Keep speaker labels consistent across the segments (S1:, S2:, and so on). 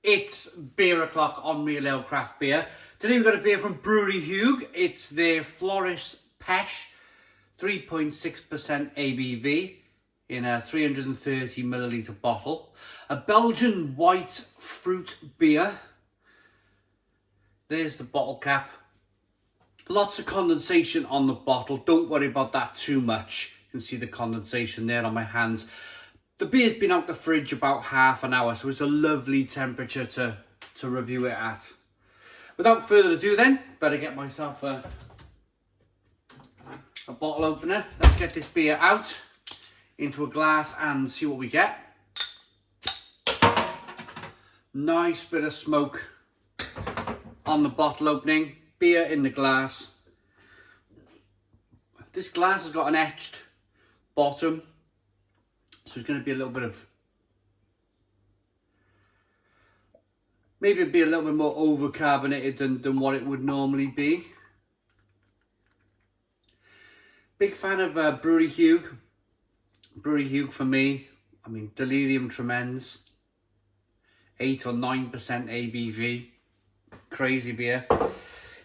S1: It's beer o'clock on Real Ale Craft Beer. Today we've got a beer from Brouwerij Huyghe. It's their Floris Peche, 3.6% ABV in a 330ml bottle. A Belgian white fruit beer. There's the bottle cap. Lots of condensation on the bottle. Don't worry about that too much. You can see the condensation there on my hands. The beer's been out the fridge about half an hour, so it's a lovely temperature to review it at. Without further ado then, better get myself a bottle opener. Let's get this beer out into a glass and see what we get. Nice bit of smoke on the bottle opening. Beer in the glass. This glass has got an etched bottom. So it's going to be a little bit of, maybe it'd be a little bit more over carbonated than what it would normally be. Big fan of Brouwerij Huyghe. Brouwerij Huyghe for me, I mean, delirium tremens. 8 or 9% ABV. Crazy beer.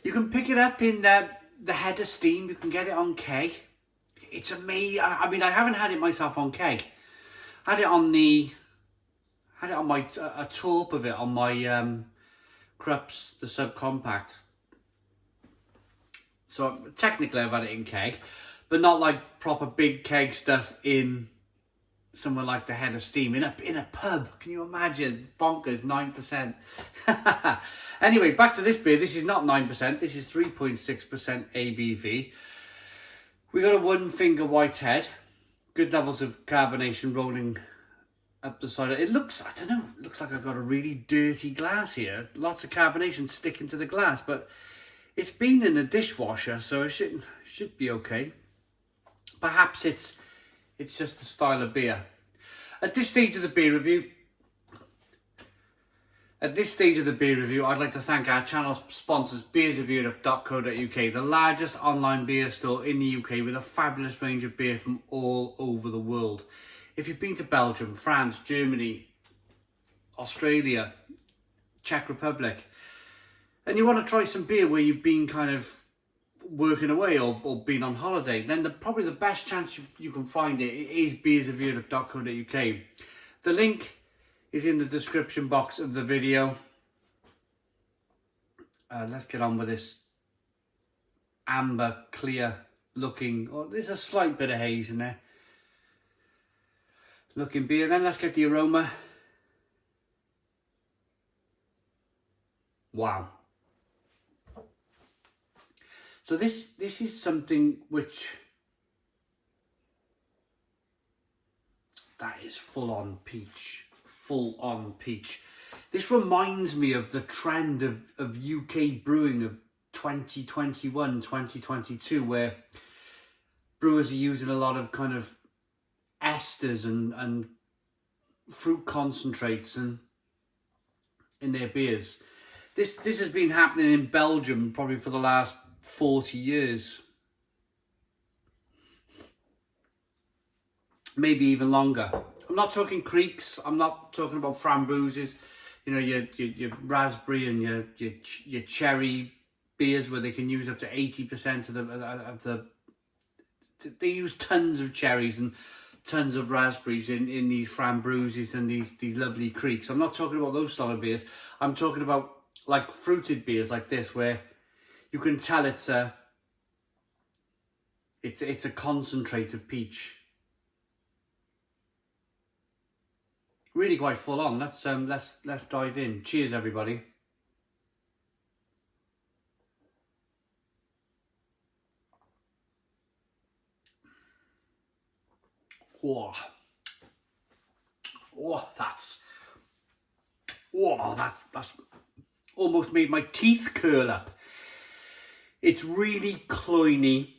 S1: You can pick it up in the head of steam. You can get it on keg. It's amazing. I mean, I haven't had it myself on keg. Had it on my a torp of it on my Krups, the subcompact. So technically I've had it in keg, but not like proper big keg stuff in somewhere like the head of steam in a pub. Can you imagine? Bonkers, 9%. Anyway, back to this beer. This is not 9%. This is 3.6% ABV. We got a one finger white head. Good levels of carbonation rolling up the side. It looks, I don't know, it looks like I've got a really dirty glass here. Lots of carbonation sticking to the glass, but it's been in the dishwasher, so it should be okay. Perhaps it's just the style of beer. At this stage of the beer review, I'd like to thank our channel sponsors, beersofeurope.co.uk, the largest online beer store in the UK with a fabulous range of beer from all over the world. If you've been to Belgium, France, Germany, Australia, Czech Republic, and you want to try some beer where you've been kind of working away or been on holiday, then probably the best chance you can find it is beersofeurope.co.uk. The link is in the description box of the video. Let's get on with this amber, clear looking, there's a slight bit of haze in there, looking beer. Then let's get the aroma. Wow. So this is something which, that is full on peach. Full on peach. This reminds me of the trend of UK brewing of 2021, 2022, where brewers are using a lot of kind of esters and fruit concentrates in their beers. This has been happening in Belgium probably for the last 40 years. Maybe even longer. I'm not talking creeks. I'm not talking about frambooses. You know, your raspberry and your cherry beers where they can use up to 80% of the. They use tons of cherries and tons of raspberries in these frambooses and these lovely creeks. I'm not talking about those style of beers. I'm talking about like fruited beers like this, where you can tell it's a concentrated peach. Really quite full on. Let's dive in. Cheers, everybody. Oh, that's almost made my teeth curl up. It's really cloyny,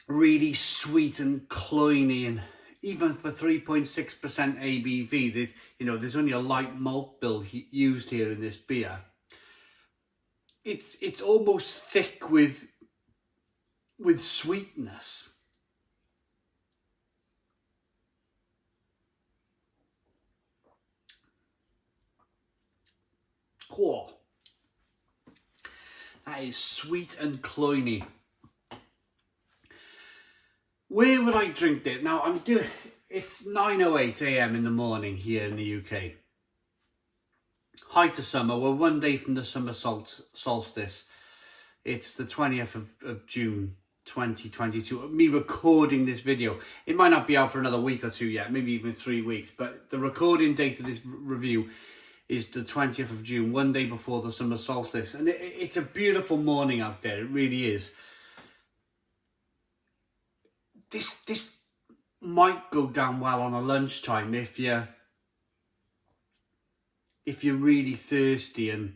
S1: really sweet and cloyny, and even for 3.6% ABV, there's only a light malt bill used here in this beer. It's almost thick with sweetness. Whoa. That is sweet and cloyny. Where would I drink this? Now it's 9:08 a.m. in the morning here in the UK. Height of summer, we're one day from the summer solstice. It's the 20th of June 2022. Me recording this video. It might not be out for another week or two yet, maybe even 3 weeks, but the recording date of this review is the 20th of June, one day before the summer solstice. And it's a beautiful morning out there, it really is. This might go down well on a lunchtime if you're really thirsty and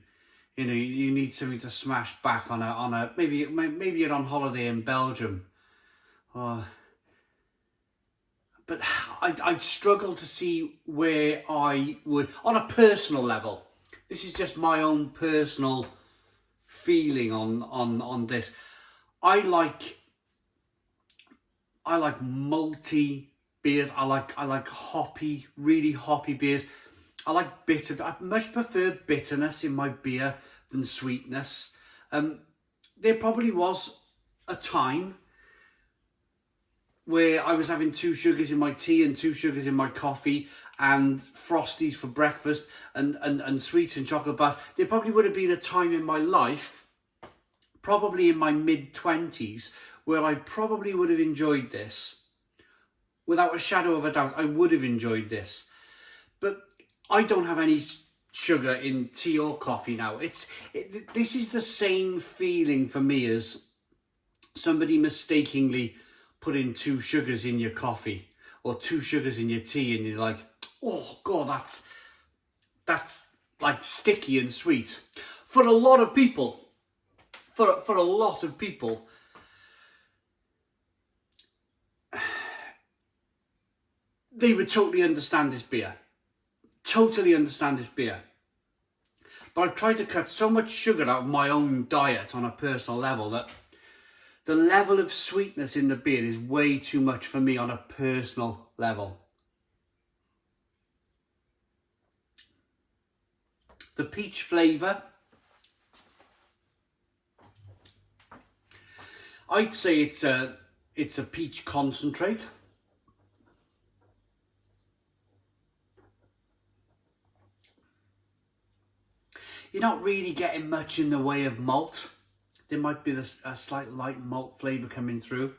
S1: you know you need something to smash back on a maybe you're on holiday in Belgium, but I'd struggle to see where I would on a personal level. This is just my own personal feeling on this. I like malty beers. I like hoppy, really hoppy beers. I like bitter. I much prefer bitterness in my beer than sweetness. There probably was a time where I was having 2 sugars in my tea and 2 sugars in my coffee and Frosties for breakfast and sweets and chocolate bars. There probably would have been a time in my life, probably in my mid-20s, where I probably would have enjoyed this. Without a shadow of a doubt, I would have enjoyed this. But I don't have any sugar in tea or coffee now. This is the same feeling for me as somebody mistakenly putting 2 sugars in your coffee or 2 sugars in your tea, and you're like, oh God, that's like sticky and sweet. For a lot of people, they would totally understand this beer. Totally understand this beer. But I've tried to cut so much sugar out of my own diet on a personal level that the level of sweetness in the beer is way too much for me on a personal level. The peach flavour, I'd say it's a peach concentrate. You're not really getting much in the way of malt. There might be a slight light malt flavour coming through.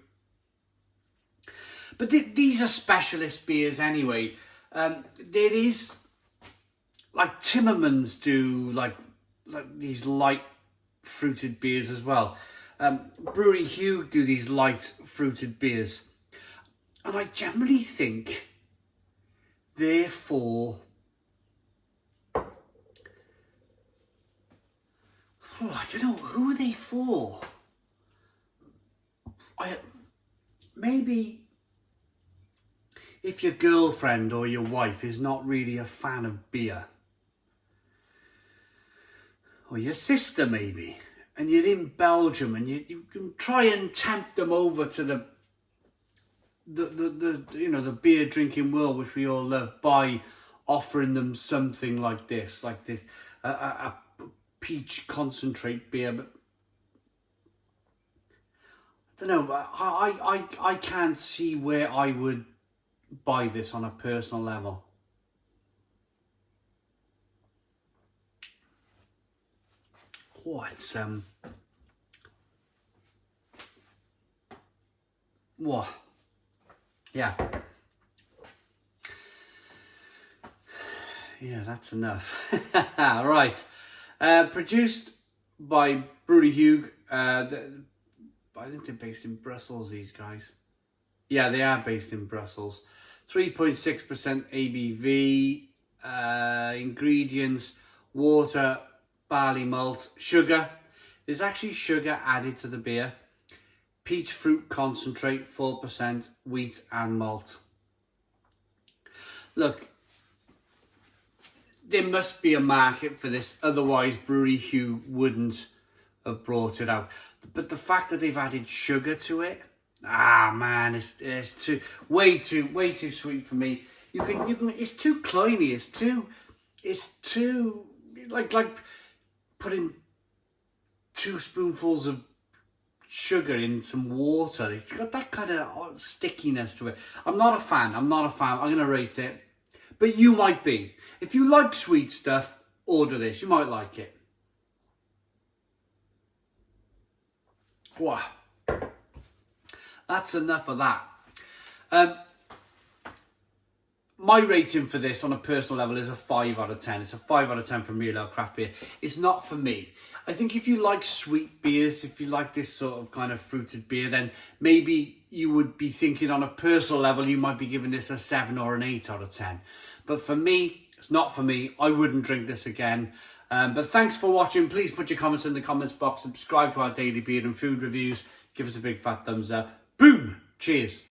S1: But these are specialist beers anyway. There is, like Timmermans do like these light fruited beers as well. Brouwerij Huyghe do these light fruited beers. And I generally think, therefore, I don't know, who are they for? Maybe if your girlfriend or your wife is not really a fan of beer, or your sister maybe, and you're in Belgium and you can try and tempt them over to the beer drinking world which we all love by offering them something like this, a peach concentrate beer. But I don't know, I can't see where I would buy this on a personal level. Oh, it's what? Yeah, that's enough. Right. Produced by Brouwerij Huyghe. I think they're based in Brussels, these guys. Yeah, they are based in Brussels. 3.6% ABV. Ingredients: water, barley malt, sugar. There's actually sugar added to the beer. Peach fruit concentrate, 4%, wheat and malt. Look, there must be a market for this, otherwise Brouwerij Huyghe wouldn't have brought it out. But the fact that they've added sugar to it, man, it's way too sweet for me. You can it's too cloyny. It's too like putting 2 spoonfuls of sugar in some water. It's got that kind of stickiness to it. I'm not a fan. I'm going to rate it. But you might be. If you like sweet stuff, order this. You might like it. Wow. That's enough of that. My rating for this on a personal level is a 5 out of 10. It's a 5 out of 10 for Real Ale Craft Beer. It's not for me. I think if you like sweet beers, if you like this sort of kind of fruited beer, then maybe you would be thinking on a personal level, you might be giving this a 7 or an 8 out of 10. But for me, it's not for me. I wouldn't drink this again. But thanks for watching. Please put your comments in the comments box. Subscribe to our daily beer and food reviews. Give us a big fat thumbs up. Boom! Cheers.